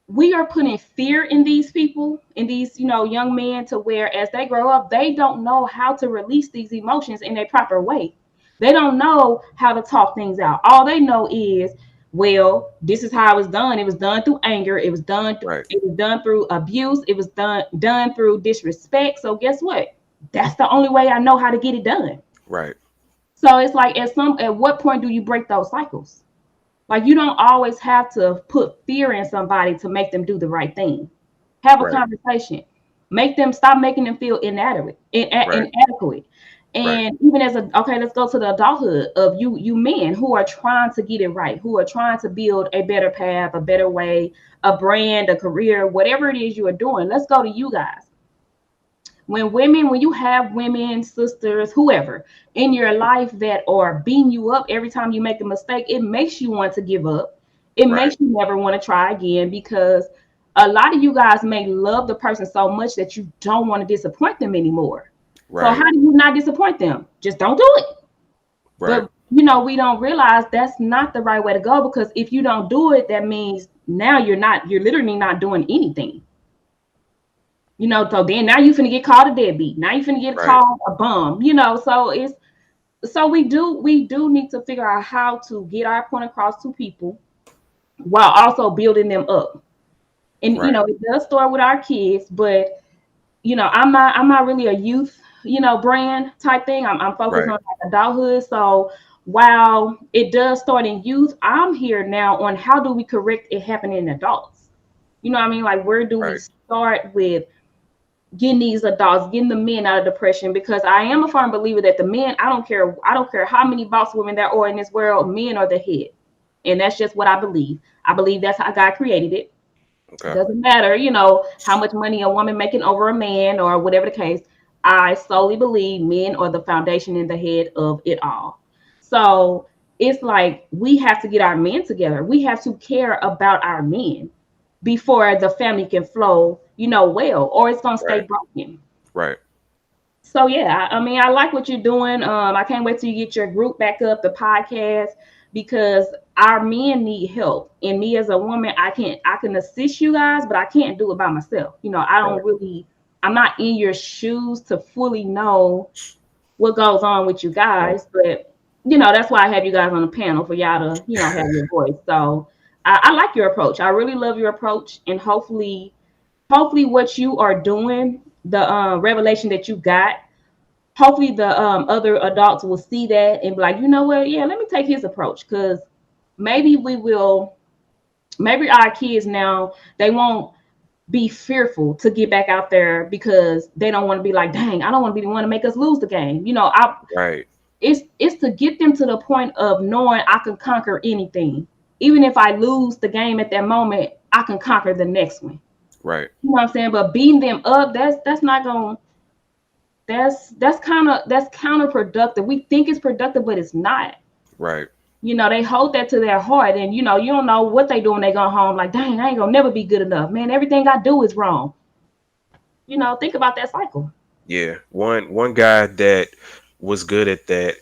we are putting fear in these people, in these, young men, to where as they grow up, they don't know how to release these emotions in a proper way. They don't know how to talk things out. All they know is, well, this is how it was done. It was done through anger. right, It was done through abuse. It was done through disrespect. So guess what? That's the only way I know how to get it done. right, So it's like at what point do you break those cycles? Like, you don't always have to put fear in somebody to make them do the right thing. Have a right, conversation. Make them stop making them feel right, inadequate. right, And even okay, let's go to the adulthood of you men who are trying to get it right, who are trying to build a better path, a better way, a brand, a career, whatever it is you are doing. Let's go to you guys. When you have women, sisters, whoever in your life that are beating you up every time you make a mistake, it makes you want to give up. It right, makes you never want to try again, because a lot of you guys may love the person so much that you don't want to disappoint them anymore. So right, how do you not disappoint them? Just don't do it. right, But we don't realize that's not the right way to go, because if you don't do it, that means now you're literally not doing anything. So then now you finna get called a deadbeat. Now you finna get right, called a bum. So we do need to figure out how to get our point across to people while also building them up. And right, it does start with our kids, but I'm not really a youth, brand type thing. I'm focused right, on like adulthood. So while it does start in youth, I'm here now on how do we correct it happening in adults. You know what I mean? Like, where do we right, start with getting these adults, getting the men out of depression? Because I am a firm believer that the men, I don't care how many boss women there are in this world, men are the head. And that's just what I believe. I believe that's how God created it. It okay, doesn't matter, how much money a woman making over a man or whatever the case. I solely believe men are the foundation and the head of it all. So it's like we have to get our men together. We have to care about our men before the family can flow, well, or it's gonna stay right, broken. right, So yeah, I mean, I like what you're doing. I can't wait till you get your group back up, the podcast, because our men need help. And me as a woman, I can assist you guys, but I can't do it by myself. I right, don't really, I'm not in your shoes to fully know what goes on with you right. guys, but that's why I have you guys on the panel for y'all to, have your voice. So I like your approach. I really love your approach, and hopefully what you are doing, the revelation that you got, hopefully the other adults will see that and be like, you know what, yeah, let me take his approach, because maybe maybe our kids now, they won't be fearful to get back out there because they don't want to be like, dang, I don't want to be the one to make us lose the game. Right, It's to get them to the point of knowing I can conquer anything. Even if I lose the game at that moment, I can conquer the next one. right, You know what I'm saying? But beating them up, that's not gonna that's counterproductive. We think it's productive, but it's not. right. They hold that to their heart, and you don't know what they do when they go home. Like, dang, I ain't gonna never be good enough, man. Everything I do is wrong. Think about that cycle. Yeah. One guy that was good at that.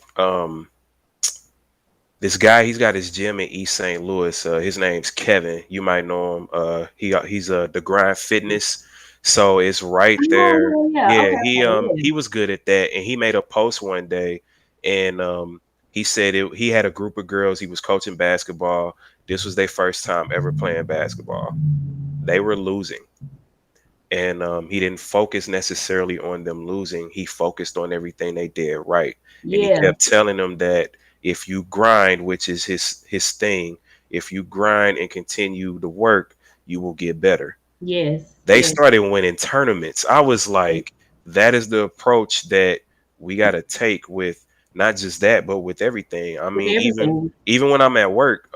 This guy, he's got his gym in East St. Louis. His name's Kevin. You might know him. He's the Grind Fitness. So it's right there. Oh yeah, Yeah, okay, okay, he was good at that, and he made a post one day, and he said he had a group of girls. He was coaching basketball. This was their first time ever playing basketball. they were losing, and he didn't focus necessarily on them losing. He focused on everything they did right, and he Yeah. kept telling them that if you grind, which is his thing, if you grind and continue to work, you will get better. Yes. They Yes. started winning tournaments. I was Yes. like, that is the approach that we got to take with not just that, but with everything. I With mean, everything. even when I'm at work,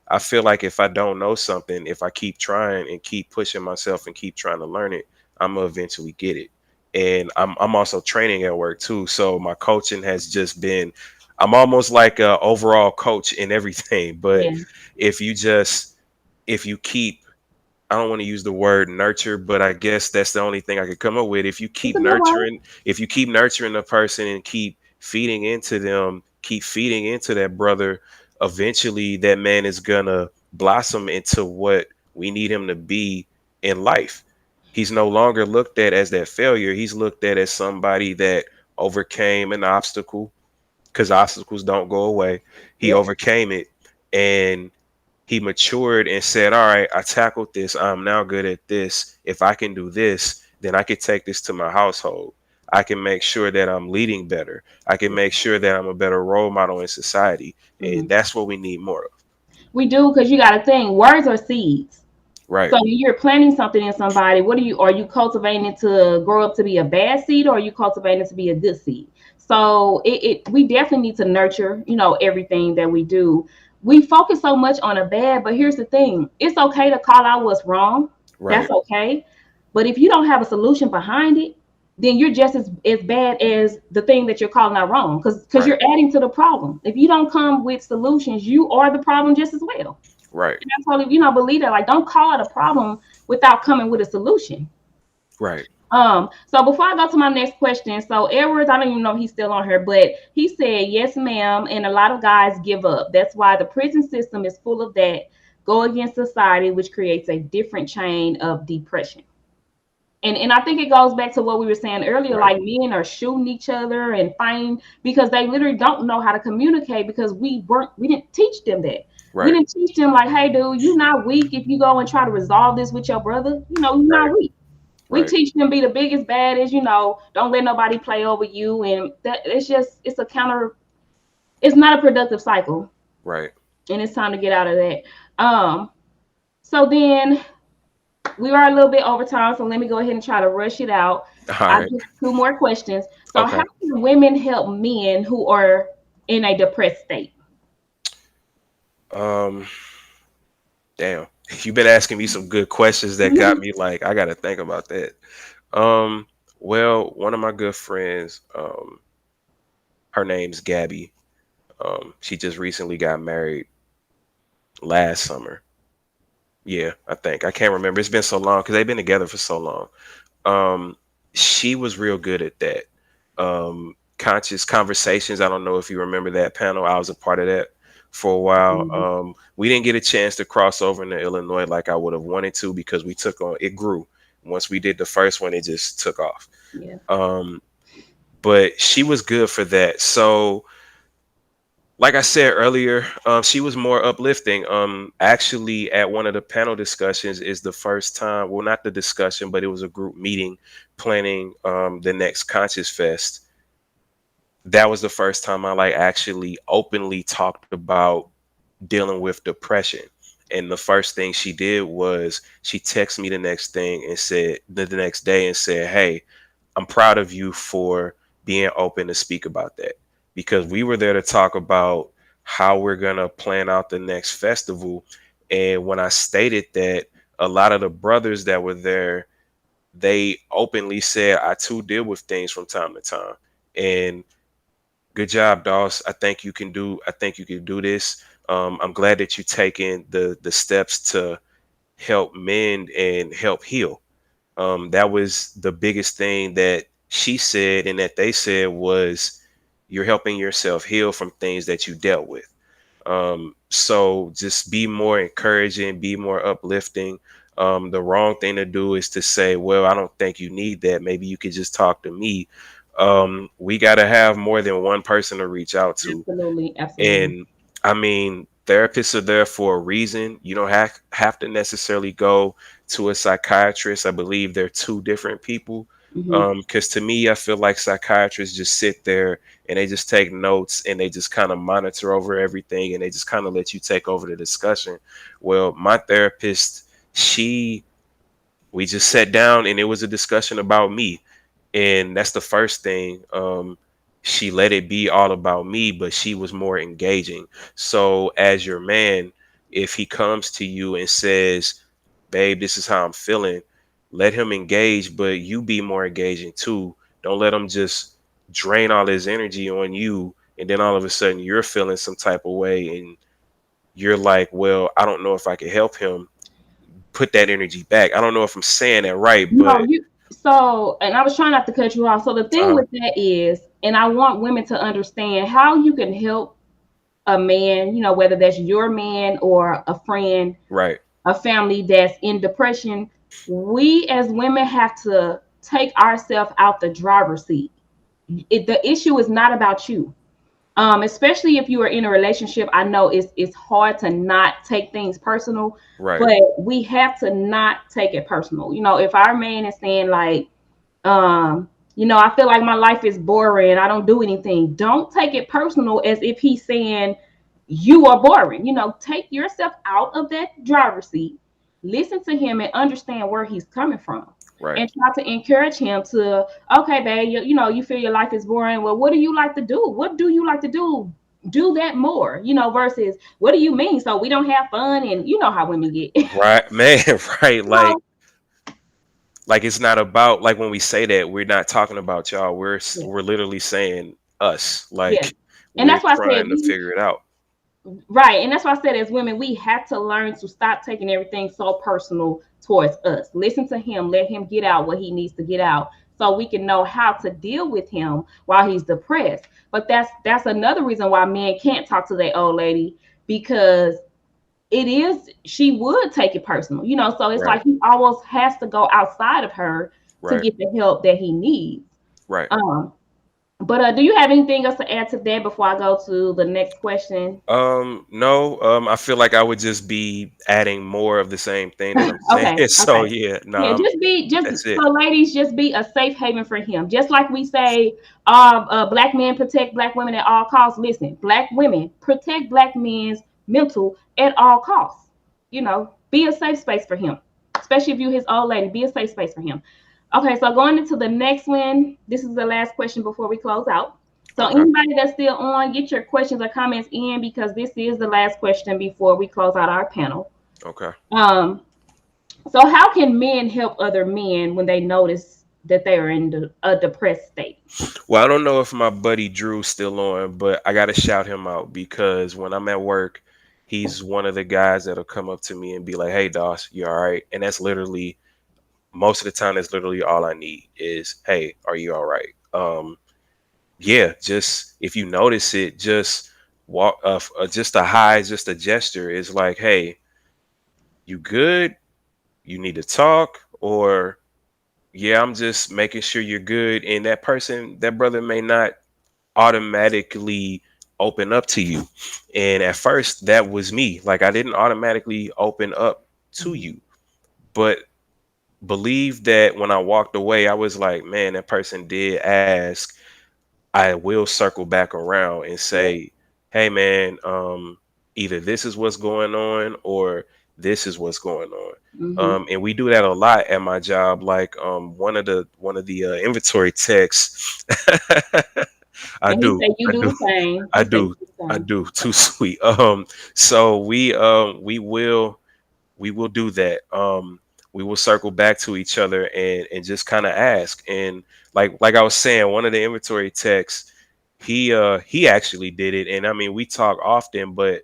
I feel like if I don't know something, if I keep trying and keep pushing myself and keep trying to learn it, I'm gonna eventually get it. And I'm also training at work too, so my coaching has just been. I'm almost like a overall coach in everything. But Yeah. if you just if you keep, I don't want to use the word nurture, but I guess that's the only thing I could come up with. It's a good one. If you keep nurturing a person and keep feeding into them, keep feeding into that brother, eventually that man is gonna blossom into what we need him to be in life. He's no longer looked at as that failure. He's looked at as somebody that overcame an obstacle, because obstacles don't go away. He Yep. overcame it, and he matured and said, all right, I tackled this. I'm now good at this. If I can do this, then I can take this to my household. I can make sure that I'm leading better. I can make sure that I'm a better role model in society. Mhm. And that's what we need more of. We do, because you got to think words are seeds. Right. So when you're planting something in somebody, what are you cultivating it to grow up to be a bad seed, or are you cultivating it to be a good seed? So we definitely need to nurture, everything that we do. We focus so much on a bad, but here's the thing: it's okay to call out what's wrong. That's Right. okay. But if you don't have a solution behind it, then you're just as bad as the thing that you're calling out wrong, because Right. you're adding to the problem. If you don't come with solutions, you are the problem just as well. Right. And I totally, believe that. Like, don't call it a problem without coming with a solution. Right. So before I go to my next question, so Edwards, I don't even know if he's still on here, but he said, yes, ma'am, and a lot of guys give up. That's why the prison system is full of that. Go against society, which creates a different chain of depression. And I think it goes back to what we were saying earlier, Right. like men are shooting each other and fighting because they literally don't know how to communicate, because we didn't teach them that. We Right. didn't teach them like, hey dude, you're not weak if you go and try to resolve this with your brother. You're not Right. weak. We Right. teach them be the biggest baddest, don't let nobody play over you. And that it's not a productive cycle. Right. And it's time to get out of that. So then we are a little bit over time, so let me go ahead and try to rush it out. All I'll right. do two more questions. So, how Okay. can women help men who are in a depressed state? Um, damn. You've been asking me some good questions that got me like, I gotta think about that. Um, well, one of my good friends, her name's Gabby. She just recently got married last summer. Yeah, I think. I can't remember. It's been so long because they've been together for so long. Um, she was real good at that. Conscious conversations. I don't know if you remember that panel. I was a part of that for a while. Mhm. We didn't get a chance to cross over into Illinois like I would have wanted to, because we took on it grew. Once we did the first one, it just took off. Yeah. Um, but she was good for that. So like I said earlier, she was more uplifting. Actually, at one of the panel discussions is the first time. Well, not the discussion, but it was a group meeting planning the next Conscious Fest. That was the first time I like actually openly talked about dealing with depression. And the first thing she did was she texted me the next day and said, "Hey, I'm proud of you for being open to speak about that, because we were there to talk about how we're going to plan out the next festival." And when I stated that, a lot of the brothers that were there, they openly said, I too deal with things from time to time. And good job, Doss. I think you can do this. I'm glad that you're taking the steps to help mend and help heal. That was the biggest thing that she said and that they said was, you're helping yourself heal from things that you dealt with. So just be more encouraging, be more uplifting. The wrong thing to do is to say, well, I don't think you need that. Maybe you could just talk to me. We got to have more than one person to reach out to. Absolutely. Absolutely. And I mean, therapists are there for a reason. You don't have to necessarily go to a psychiatrist. I believe they're two different people. Hmm. Because to me, I feel like psychiatrists just sit there and they just take notes and they just kind of monitor over everything and they just kind of let you take over the discussion. Well, my therapist, she we just sat down and it was a discussion about me, and that's the first thing. She let it be all about me, but she was more engaging. So as your man, if he comes to you and says, babe, this is how I'm feeling, let him engage, but you be more engaging too. Don't let him just drain all his energy on you, and then all of a sudden you're feeling some type of way and you're like, well, I don't know if I can help him. Put that energy back. I don't know if I'm saying that right, No, but you. So, and I was trying not to cut you off. So the thing uh, with that is, and I want women to understand how you can help a man, whether that's your man or a friend, right, a family that's in depression. We as women have to take ourselves out the driver's seat. The issue is not about you. Especially if you are in a relationship. I know it's hard to not take things personal, right, but we have to not take it personal. If our man is saying like, I feel like my life is boring, I don't do anything, don't take it personal as if he's saying you are boring. Take yourself out of that driver's seat, listen to him and understand where he's coming from, right. and try to encourage him to, okay, babe, you feel your life is boring. Well, what do you like to do? What do you like to do? Do that more, versus what do you mean? So we don't have fun, and you know how women get. Right, man, right. So, Like it's not about, like when we say that, we're not talking about y'all. yeah, We're literally saying us. yeah. Like And we're that's why I said trying to figure it out. right. And that's why I said, as women, we have to learn to stop taking everything so personal towards us. Listen to him, let him get out what he needs to get out, so we can know how to deal with him while he's depressed. But that's another reason why men can't talk to their old lady, because she would take it personal, so it's Right, like he almost has to go outside of her to right, get the help that he needs. right. Um, but do you have anything else to add to that before I go to the next question? No, I feel like I would just be adding more of the same thing that I'm saying. Okay, So okay. yeah, no, Yeah, just that's so it. ladies, just be a safe haven for him. Just like we say, black men protect black women at all costs. Listen, black women protect black men's mental at all costs. Be a safe space for him, especially if you his old lady. Be a safe space for him. Okay, so going into the next one, this is the last question before we close out. So Okay, anybody that's still on, get your questions or comments in, because this is the last question before we close out our panel. okay. Um, so, how can men help other men when they notice that they are in a depressed state? Well, I don't know if my buddy Drew's still on, but I gotta shout him out because when I'm at work, he's one of the guys that'll come up to me and be like, "Hey, Doss, you all right?" And that's literally most of the time. That's literally all I need is, "Hey, are you all right?" Yeah, just if you notice it, just walk, just a hi, just a gesture is like, "Hey, you good? You need to talk," or yeah, I'm just making sure you're good. And that person, that brother may not automatically open up to you. And at first, that was me. Like, I didn't automatically open up to you. But believe that when I walked away, I was like, man, that person did ask. I will circle back around and Yeah. say, hey, man, either this is what's going on or this is what's going on. Mm-hmm. And we do that a lot at my job. Like one of the inventory techs, I And he do, said, "You I do do, the same." I He said, do, "You do the I same." do. Too sweet. So we will do that. We will circle back to each other and just kind of ask. And like I was saying, one of the inventory techs, he actually did it. And I mean, we talk often, but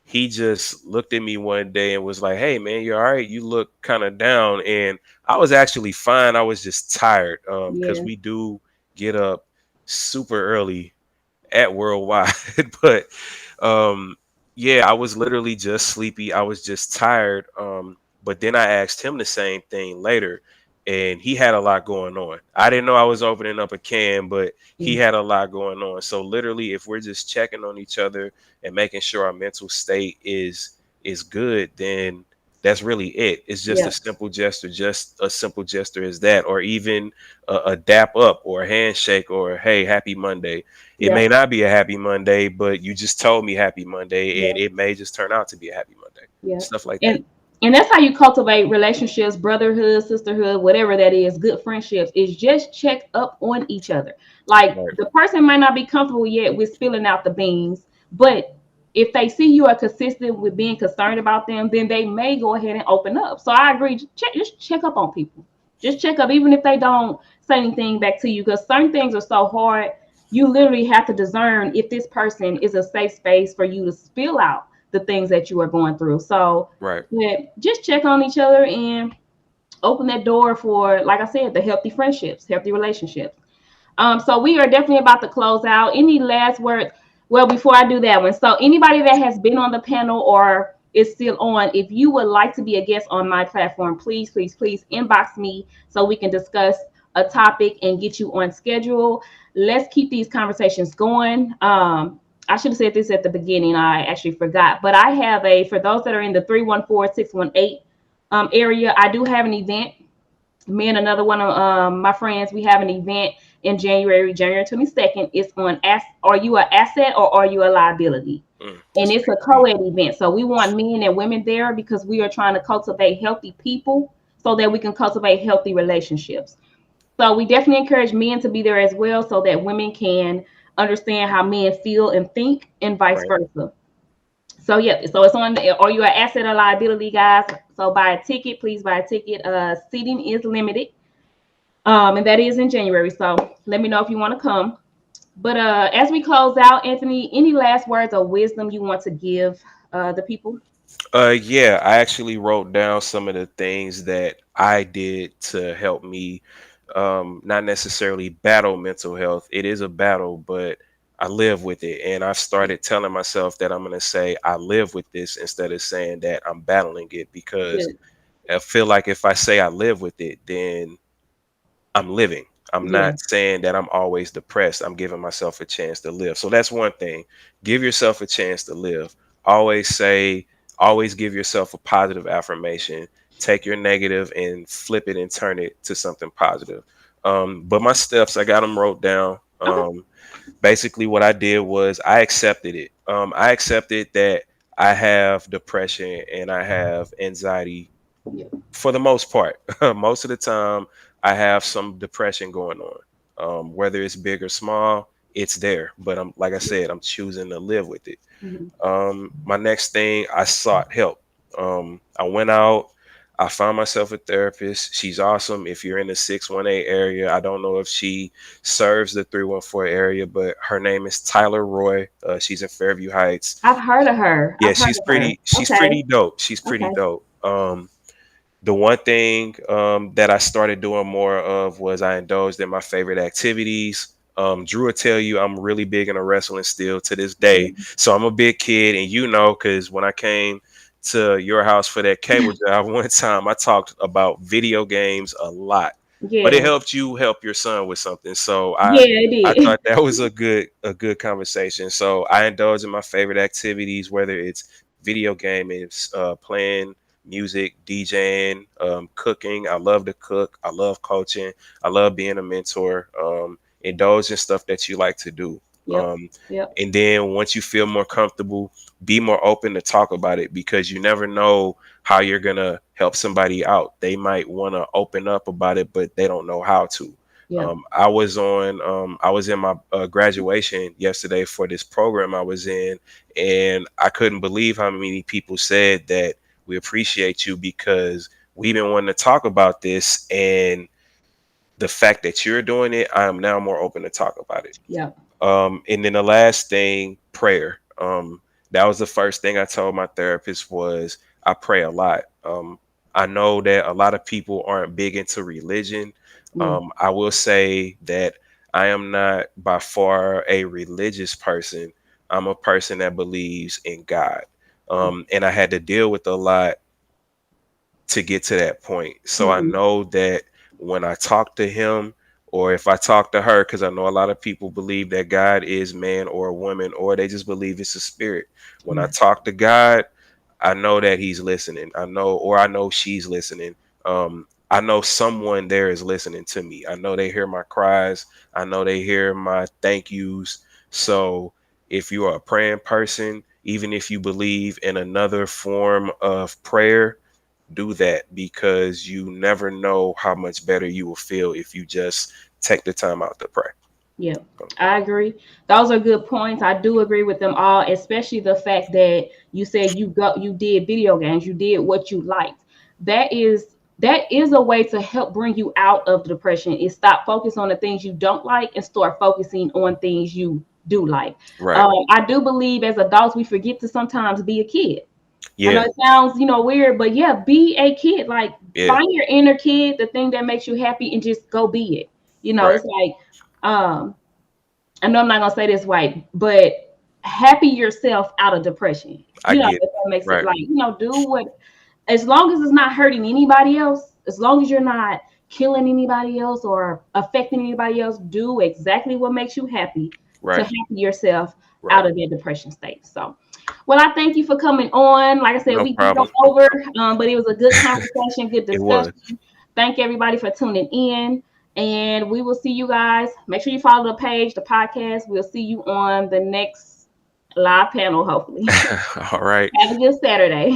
he just looked at me one day and was like, "Hey, man, you all right? You look kind of down." And I was actually fine. I was just tired because Yeah. we do get up super early at Worldwide, but um, yeah, I was literally just sleepy. I was just tired. But then I asked him the same thing later, and he had a lot going on. I didn't know I was opening up a can, but he Mm. had a lot going on. So literally, if we're just checking on each other and making sure our mental state is good, then that's really it. It's just Yeah. a simple gesture, just a simple gesture as that, or even a dap up or a handshake or hey, happy Monday. It Yeah. may not be a happy Monday, but you just told me happy Monday, Yeah. and it may just turn out to be a happy Monday. Yeah. Stuff like that. And that's how you cultivate relationships, brotherhood, sisterhood, whatever that is, good friendships, is just check up on each other. Like Right. the person might not be comfortable yet with spilling out the beans, but if they see you are consistent with being concerned about them, then they may go ahead and open up. So I agree. Just check up on people. Just check up, even if they don't say anything back to you, because certain things are so hard. You literally have to discern if this person is a safe space for you to spill out the things that you are going through. So Right. yeah, just check on each other and open that door for, like I said, the healthy friendships, healthy relationships. So we are definitely about to close out. Any last words? Well, before I do that one, so anybody that has been on the panel or is still on, if you would like to be a guest on my platform, please, please, please inbox me so we can discuss a topic and get you on schedule. Let's keep these conversations going. I should have said this at the beginning. I actually forgot, but I have for those that are in the 314-618 area, I do have an event. Me and another one of my friends, we have an event in January 22nd. It's on are you an asset or are you a liability? And That's it's a pretty deep. co-ed event. So we want men and women there because we are trying to cultivate healthy people so that we can cultivate healthy relationships. So we definitely encourage men to be there as well so that women can understand how men feel and think and vice Right. versa. So yeah, so it's on. Are you an asset or liability, guys? So buy a ticket, please buy a ticket. Seating is limited, and that is in January. So let me know if you want to come. But as we close out, Anthony, any last words of wisdom you want to give the people? Yeah, I actually wrote down some of the things that I did to help me, not necessarily battle mental health. It is a battle, but I live with it. And I've started telling myself that I'm going to say I live with this instead of saying that I'm battling it, because Good. I feel like if I say I live with it, then I'm living. I'm Yeah. not saying that I'm always depressed. I'm giving myself a chance to live. So that's one thing. Give yourself a chance to live. Always say, always give yourself a positive affirmation. Take your negative and flip it and turn it to something positive. But my steps, I got them wrote down. Okay. Basically, what I did was I accepted it. I accepted that I have depression and I have anxiety Yeah. for the most part. Most of the time, I have some depression going on. Whether it's big or small, it's there. But I'm like I said, I'm choosing to live with it. Mhm. My next thing, I sought help. I went out. I found myself a therapist. She's awesome. If you're in the 618 area, I don't know if she serves the 314 area, but her name is Tyler Roy. She's in Fairview Heights. I've heard of her. Yeah, I've heard of her. she's Okay. pretty dope. She's pretty Okay. dope. The one thing that I started doing more of was I indulged in my favorite activities. Drew will tell you I'm really big into wrestling still to this day. So I'm a big kid, and because when I came to your house for that cable job one time, I talked about video games a lot. But it Yeah. helped you help your son with something. So I Yeah, it I did. thought that was a good conversation. So I indulge in my favorite activities, whether it's video gaming, playing music, DJing, cooking. I love to cook. I love coaching. I love being a mentor. Indulge in stuff that you like to do. Yep. Um, Yep. and then once you feel more comfortable, be more open to talk about it, because you never know how you're gonna help somebody out. They might want to open up about it, but they don't know how to. Yeah. I was in my graduation yesterday for this program I was in, and I couldn't believe how many people said that we appreciate you because we've been wanting to talk about this, and the fact that you're doing it, I am now more open to talk about it. Yeah. And then the last thing, prayer. That was the first thing I told my therapist was I pray a lot. I know that a lot of people aren't big into religion. Mm. I will say that I am not by far a religious person. I'm a person that believes in God. And I had to deal with a lot to get to that point. So I Mhm. know that when I talk to him, or if I talk to her, because I know a lot of people believe that God is man or a woman, or they just believe it's a spirit. When I Yeah. talk to God, I know that he's listening. I know she's listening. I know someone there is listening to me. I know they hear my cries. I know they hear my thank yous. So if you are a praying person, even if you believe in another form of prayer, do that, because you never know how much better you will feel if you just take the time out to pray. Yeah, I agree. Those are good points. I do agree with them all, especially the fact that you said you did video games, you did what you liked. That is a way to help bring you out of depression. Is stop focus on the things you don't like and start focusing on things you do like. Right. I do believe as adults we forget to sometimes be a kid. I know Yeah. it sounds, weird, but yeah, be a kid. Like Yeah. find your inner kid, the thing that makes you happy, and just go be it. Right. It's like I know I'm not gonna say this right, but happy yourself out of depression. I get If that makes it right. like, do what, as long as it's not hurting anybody else, as long as you're not killing anybody else or affecting anybody else, do exactly what makes you happy to Right. happy yourself Right. out of that depression state. So, well, I thank you for coming on. Like I said, No we did go problem. No over, problem. but it was a good conversation, good It was. discussion. Thank everybody for tuning in. And we will see you guys. Make sure you follow the page, the podcast. We'll see you on the next live panel, hopefully. All right. Have a good Saturday.